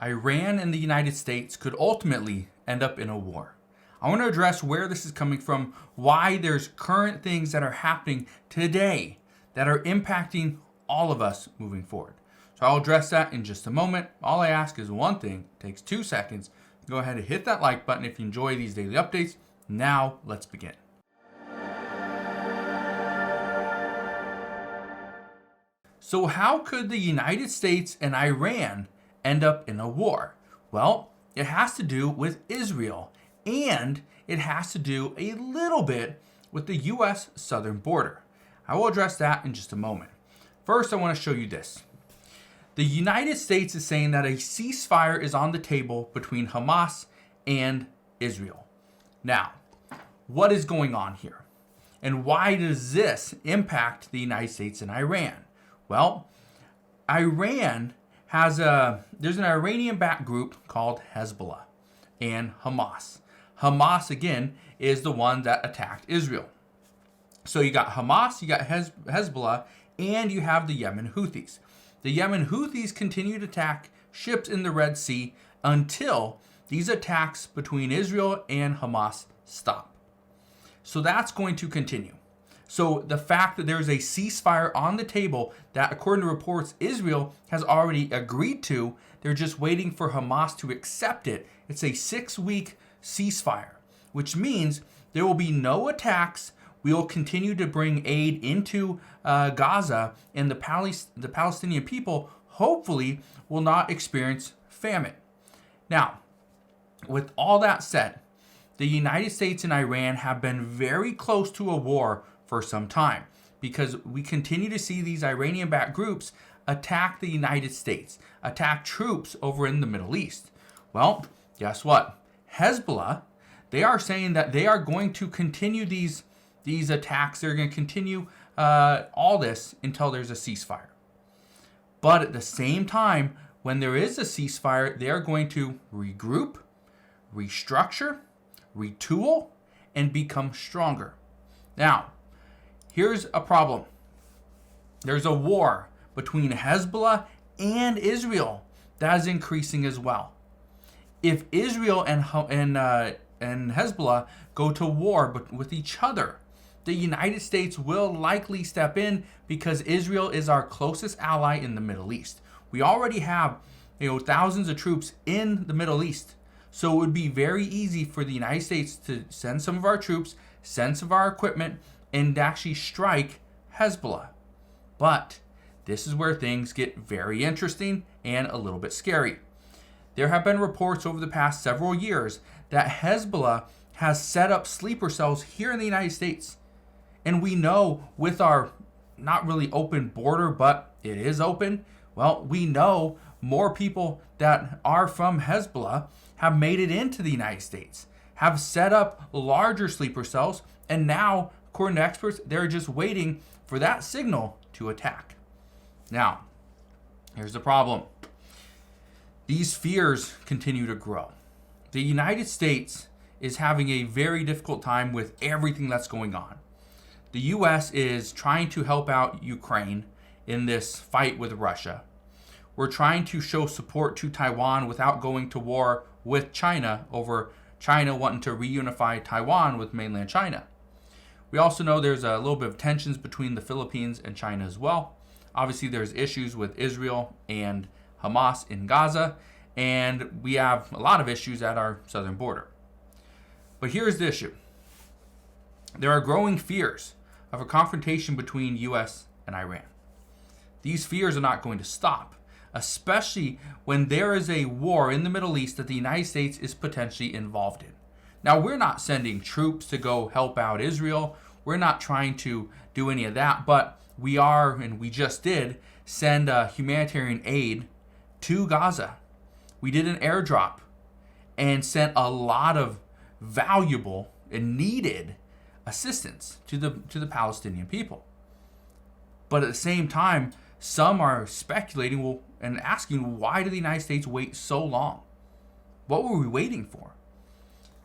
Iran and the United States could ultimately end up in a war. I want to address where this is coming from, why there's current things that are happening today that are impacting all of us moving forward. So I'll address that in just a moment. All I ask is one thing, it takes 2 seconds. Go ahead and hit that like button if you enjoy these daily updates. Now let's begin. So how could the United States and Iran end up in a war? Well, it has to do with Israel, and it has to do a little bit with the U.S. southern border. I will address that in just a moment. First, I want to show you this. The United States is saying that a ceasefire is on the table between Hamas and Israel. Now, what is going on here? And why does this impact the United States and Iran? Well, Iran there's an Iranian-backed group called Hezbollah and Hamas. Hamas, again, is the one that attacked Israel. So you got Hamas, you got Hezbollah, and you have the Yemen Houthis. The Yemen Houthis continue to attack ships in the Red Sea until these attacks between Israel and Hamas stop. So that's going to continue. So the fact that there's a ceasefire on the table that, according to reports, Israel has already agreed to, they're just waiting for Hamas to accept it. It's a 6-week ceasefire, which means there will be no attacks. We will continue to bring aid into Gaza, and the Palestinian people hopefully will not experience famine. Now, with all that said, the United States and Iran have been very close to a war for some time because we continue to see these Iranian-backed groups attack the United States, attack troops over in the Middle East. Well, guess what? Hezbollah, they are saying that they are going to continue these attacks. They're going to continue all this until there's a ceasefire. But at the same time, when there is a ceasefire, they are going to regroup, restructure, retool, and become stronger. Now, here's a problem. There's a war between Hezbollah and Israel that is increasing as well. If Israel and Hezbollah go to war with each other, the United States will likely step in because Israel is our closest ally in the Middle East. We already have thousands of troops in the Middle East. So it would be very easy for the United States to send some of our troops, send some of our equipment, and actually strike Hezbollah. But this is where things get very interesting and a little bit scary. There have been reports over the past several years that Hezbollah has set up sleeper cells here in the United States. And we know with our not really open border, but it is open, well, we know more people that are from Hezbollah have made it into the United States, have set up larger sleeper cells, and now, according to experts, they're just waiting for that signal to attack. Now, here's the problem. These fears continue to grow. The United States is having a very difficult time with everything that's going on. The U.S. is trying to help out Ukraine in this fight with Russia. We're trying to show support to Taiwan without going to war with China over China wanting to reunify Taiwan with mainland China. We also know there's a little bit of tensions between the Philippines and China as well. Obviously, there's issues with Israel and Hamas in Gaza, and we have a lot of issues at our southern border. But here's the issue. There are growing fears of a confrontation between U.S. and Iran. These fears are not going to stop, especially when there is a war in the Middle East that the United States is potentially involved in. Now, we're not sending troops to go help out Israel. We're not trying to do any of that, but we are, and we just did, send humanitarian aid to Gaza. We did an airdrop and sent a lot of valuable and needed assistance to the Palestinian people. But at the same time, some are speculating and asking, why did the United States wait so long? What were we waiting for?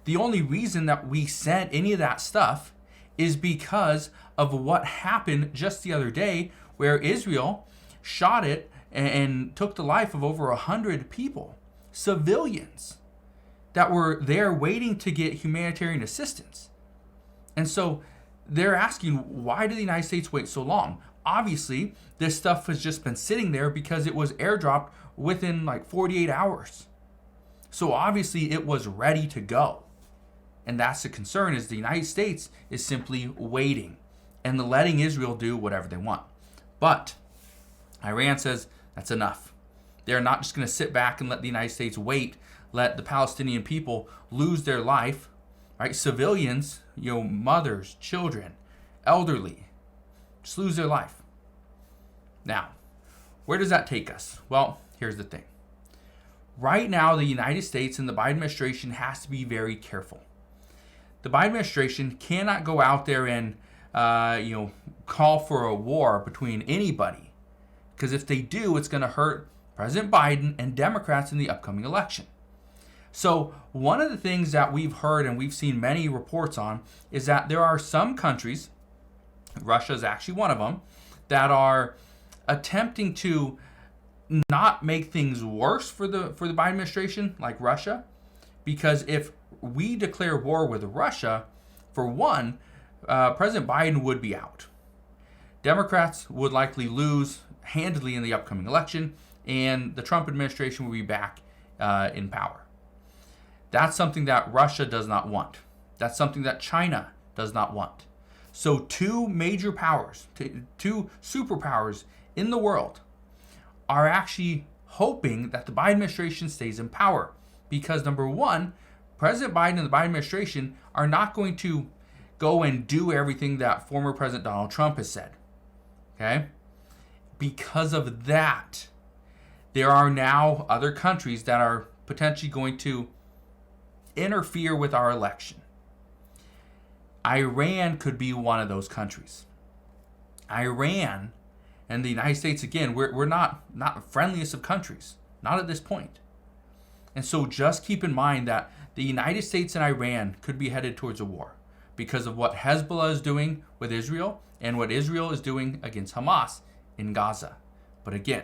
The only reason that we sent any of that stuff is because of what happened just the other day, where Israel shot it and took the life of over 100 people, civilians that were there waiting to get humanitarian assistance. And so they're asking, why did the United States wait so long? Obviously, this stuff has just been sitting there because it was airdropped within like 48 hours. So obviously it was ready to go. And that's the concern, is the United States is simply waiting and letting Israel do whatever they want. But Iran says that's enough. They're not just going to sit back and let the United States wait, let the Palestinian people lose their life, right? Civilians, mothers, children, elderly, just lose their life. Now, where does that take us? Well, here's the thing. Right now, the United States and the Biden administration has to be very careful. The Biden administration cannot go out there and, call for a war between anybody. Because if they do, it's going to hurt President Biden and Democrats in the upcoming election. So one of the things that we've heard and we've seen many reports on is that there are some countries, Russia is actually one of them, that are attempting to not make things worse for the Biden administration, like Russia. Because if we declare war with Russia, for one, President Biden would be out. Democrats would likely lose handedly in the upcoming election, and the Trump administration will be back in power. That's something that Russia does not want. That's something that China does not want. So two major powers, two superpowers in the world are actually hoping that the Biden administration stays in power. Because number one, President Biden and the Biden administration are not going to go and do everything that former President Donald Trump has said. Okay? Because of that, there are now other countries that are potentially going to interfere with our election. Iran could be one of those countries. Iran and the United States, again, we're not the friendliest of countries. Not at this point. And so just keep in mind that the United States and Iran could be headed towards a war because of what Hezbollah is doing with Israel and what Israel is doing against Hamas in Gaza. But again,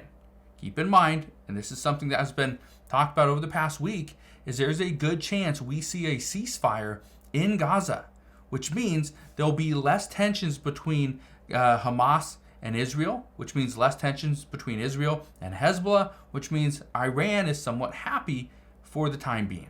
keep in mind, and this is something that has been talked about over the past week, is there's a good chance we see a ceasefire in Gaza, which means there'll be less tensions between Hamas and Israel, which means less tensions between Israel and Hezbollah, which means Iran is somewhat happy for the time being.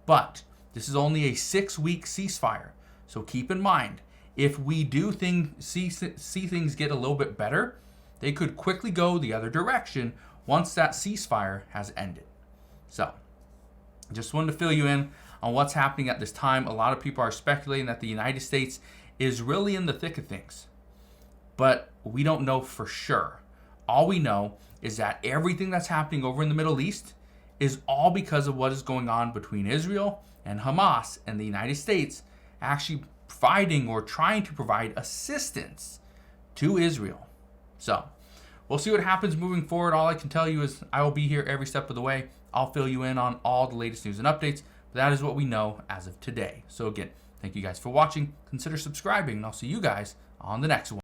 But this is only a 6-week ceasefire. So keep in mind, if we do see things get a little bit better, they could quickly go the other direction once that ceasefire has ended. So, just wanted to fill you in on what's happening at this time. A lot of people are speculating that the United States is really in the thick of things. But we don't know for sure. All we know is that everything that's happening over in the Middle East is all because of what is going on between Israel and Hamas and the United States actually providing or trying to provide assistance to Israel. So, we'll see what happens moving forward. All I can tell you is I will be here every step of the way. I'll fill you in on all the latest news and updates. But that is what we know as of today. So again, thank you guys for watching. Consider subscribing, and I'll see you guys on the next one.